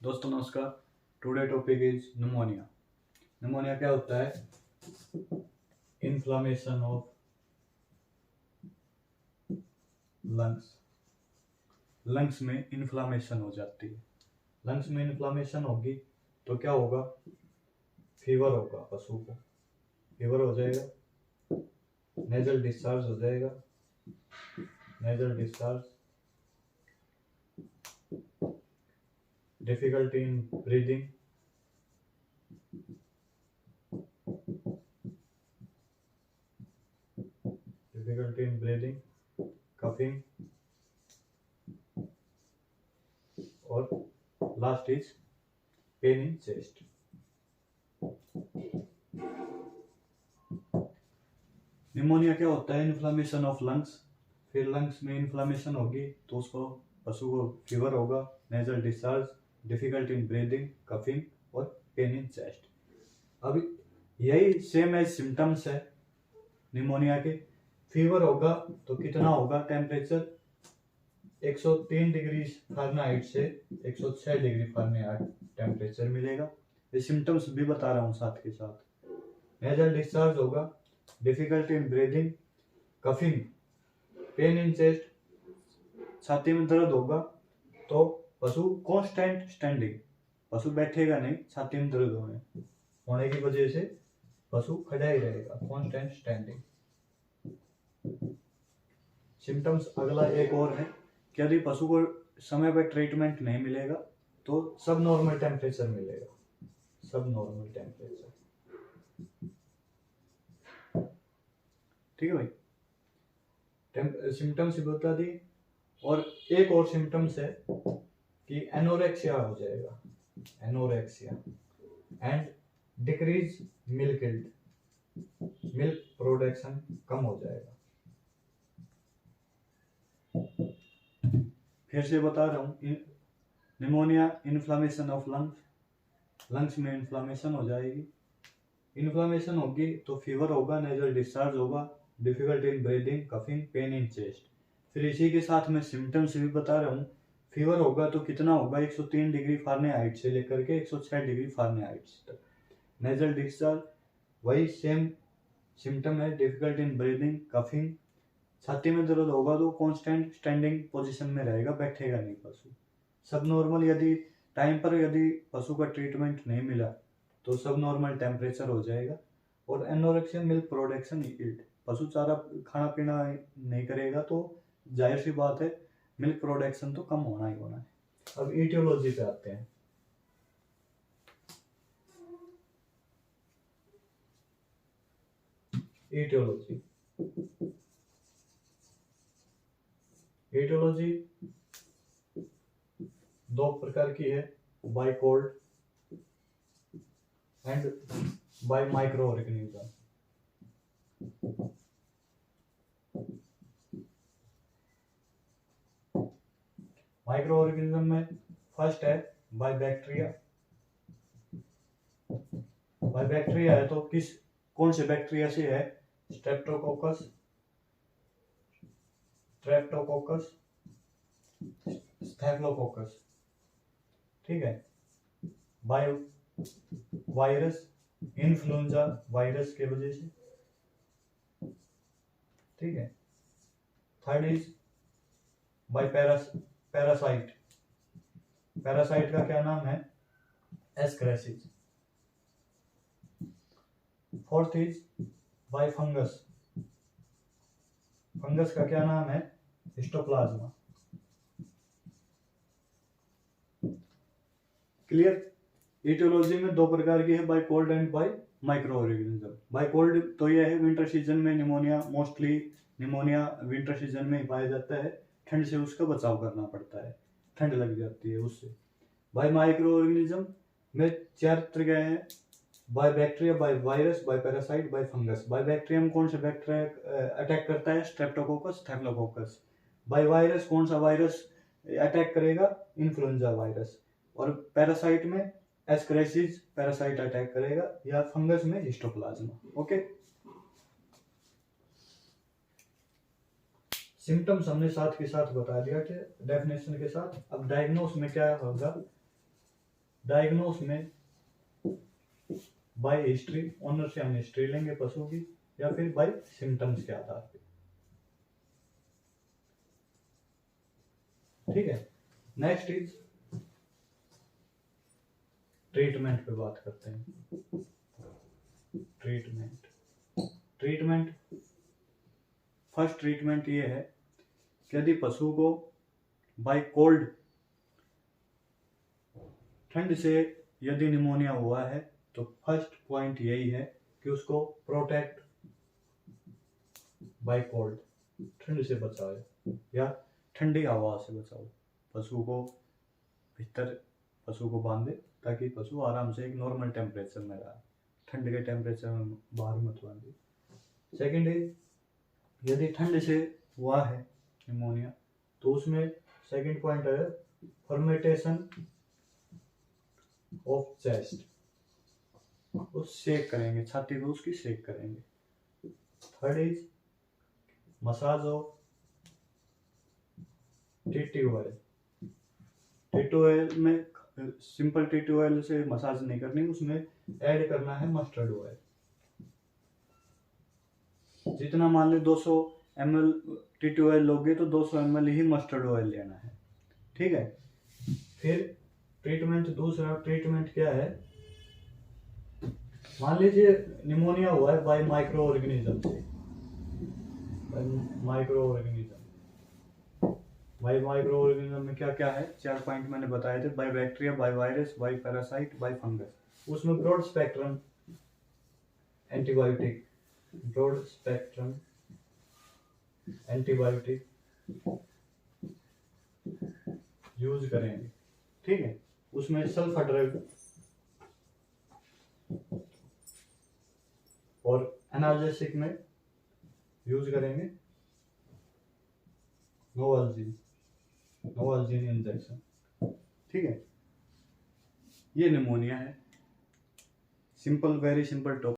दोस्तों नमस्कार। Today topic is pneumonia. Pneumonia क्या होता है? Inflammation of lungs. लंग्स में इन्फ्लामेशन हो जाती है। लंग्स में इन्फ्लामेशन होगी तो क्या होगा? फीवर होगा, पशु को फीवर हो जाएगा, नेजल डिस्चार्ज हो जाएगा, nasal discharge, difficulty in breathing, coughing और last is pain in chest. Pneumonia क्या होता है? Inflammation of lungs. फिर लंग्स में इन्फ्लामेशन होगी तो उसको पशु को फीवर होगा, nasal discharge, difficulty in breathing, coughing और पेन इन चेस्ट। अब यही सेम एज सिम्टम्स है निमोनिया के। फीवर होगा तो कितना होगा? टेम्परेचर 103 डिग्री फ़ारेनहाइट से 106 डिग्री फ़ारेनहाइट टेम्परेचर मिलेगा। ये सिम्टम्स भी बता रहा हूँ साथ के साथ। नेजल डिस्चार्ज होगा, difficulty in breathing, coughing, pain in chest, छाती में दर्द होगा तो पशु कांस्टेंट स्टैंडिंग, पशु बैठेगा नहीं, छाती में दर्द होने की वजह से पशु खड़ा ही रहेगा, कांस्टेंट स्टैंडिंग। सिम्टम्स अगला एक और है कि यदि पशु को समय पर ट्रीटमेंट नहीं मिलेगा तो सब नॉर्मल टेम्परेचर मिलेगा, सब नॉर्मल टेम्परेचर। ठीक है भाई, सिम्टम्स बता दी। और एक और सिम्टम्स है कि एनोरेक्सिया हो जाएगा, anorexia and decrease milk yield, milk production कम हो जाएगा। फिर से बता रहा हूँ, pneumonia inflammation of lungs, lungs में इन्फ्लामेशन हो जाएगी, इन्फ्लामेशन होगी तो फीवर होगा, नेजल डिस्चार्ज होगा, difficulty in breathing, coughing, pain in chest. फिर इसी के साथ मैं सिम्टम्स भी बता रहा हूँ। फीवर होगा तो कितना होगा? 103 डिग्री फ़ारेनहाइट से लेकर के 106 डिग्री फ़ारेनहाइट तक। नेजल डिस्चार्ज वही सेम सिम्टम है, डिफिकल्टी इन ब्रीदिंग, कफिंग, छाती में दर्द होगा तो कांस्टेंट स्टैंडिंग पोजीशन में रहेगा, बैठेगा नहीं पशु। सब नॉर्मल, यदि टाइम पर यदि पशु का ट्रीटमेंट नहीं मिला तो सब नॉर्मल टेम्परेचर हो जाएगा। और एनोरेक्सिया मिल्क प्रोडक्शन यील्ड, पशु चारा खाना पीना नहीं करेगा तो जाहिर सी बात है मिल्क प्रोडक्शन तो कम होना ही होना है। अब ईटियोलॉजी पे आते हैं। ईटियोलॉजी, ईटियोलॉजी दो प्रकार की है, by cold and bye micro organism. Micro organism में फर्स्ट है बाय बैक्टीरिया। बाय बैक्टीरिया है तो कौन से बैक्टीरिया से है? Streptococcus, Streptococcus, staphylococcus. ठीक है, बाय वायरस, इन्फ्लुएंजा वायरस के वजह से। ठीक है, third is by parasite. Parasite का क्या नाम है? Ascariasis. Fourth is by fungus. Fungus का क्या नाम है? हिस्टोप्लाज्मा। क्लियर? ईटियोलॉजी में दो प्रकार की है, by cold and bye micro organism. By cold तो यह है विंटर सीजन में pneumonia, mostly pneumonia winter season में ही पाया जाता है, ठंड से उसका बचाव करना पड़ता है, ठंड लग जाती है उससे। बाय माइक्रो ऑर्गेनिज्म में चार तरह हैं, by bacteria, by virus, by parasite, by fungus. By bacteria में कौन सा बैक्टीरिया अटैक करता है? Streptococcus, staphylococcus. बाय वायरस कौन सा वायरस अटैक करेगा? Influenza virus. और पैरासाइट में एस्करेसिस पैरासाइट अटैक करेगा, या फंगस में हिस्टोप्लाज्मा। ओके, सिम्टम्स हमने साथ के साथ बता दिया थे डेफिनेशन के साथ। अब डायग्नोस में क्या होगा? डायग्नोस में बाय हिस्ट्री, ओनर से हम हिस्ट्री लेंगे पशु की, या फिर बाय सिम्टम्स के आधार पे। ठीक है। नेक्स्ट इज ट्रीटमेंट पे बात करते हैं। ट्रीटमेंट फर्स्ट ट्रीटमेंट ये है कि यदि पशु को बाय कोल्ड, ठंड से यदि निमोनिया हुआ है तो फर्स्ट पॉइंट यही है कि उसको प्रोटेक्ट बाय कोल्ड, ठंड से बचाओ या ठंडी हवा से बचाओ। पशु को बांधे ताकि पशु आराम से एक नॉर्मल टेम्परेचर में रहे, ठंड के टेम्परेचर में बाहर मत बांधे। सेकेंड है, यदि ठंड से हुआ है निमोनिया तो उसमें सेकेंड पॉइंट है फर्मेंटेशन ऑफ चेस्ट, उस सेक करेंगे, छाती को उसकी सेक करेंगे। Third is massage of TT oil. TT oil में सिंपल टीटी ऑयल से मसाज नहीं करनी, उसमें ऐड करना है मस्टर्ड ऑयल। जितना मान लो 200 ml टीटी ऑयल लोगे तो 200 ml ही मस्टर्ड ऑयल लेना है। ठीक है। फिर ट्रीटमेंट, दूसरा ट्रीटमेंट क्या है, मान लीजिए निमोनिया हुआ है बाय माइक्रो ऑर्गेनिज्म से। बाय माइक्रो ऑर्गेनिज्म में क्या क्या है, 4 पॉइंट मैंने बताए थे, by bacteria, by virus, by parasite, by fungus. उसमें ब्रॉड स्पेक्ट्रम एंटीबायोटिक यूज करेंगे। ठीक है। उसमें सल्फर ड्रग और एनाल्जेसिक में यूज करेंगे नोवाल्जीन इंजेक्शन। ठीक है। ये निमोनिया है। Simple, very simple topic.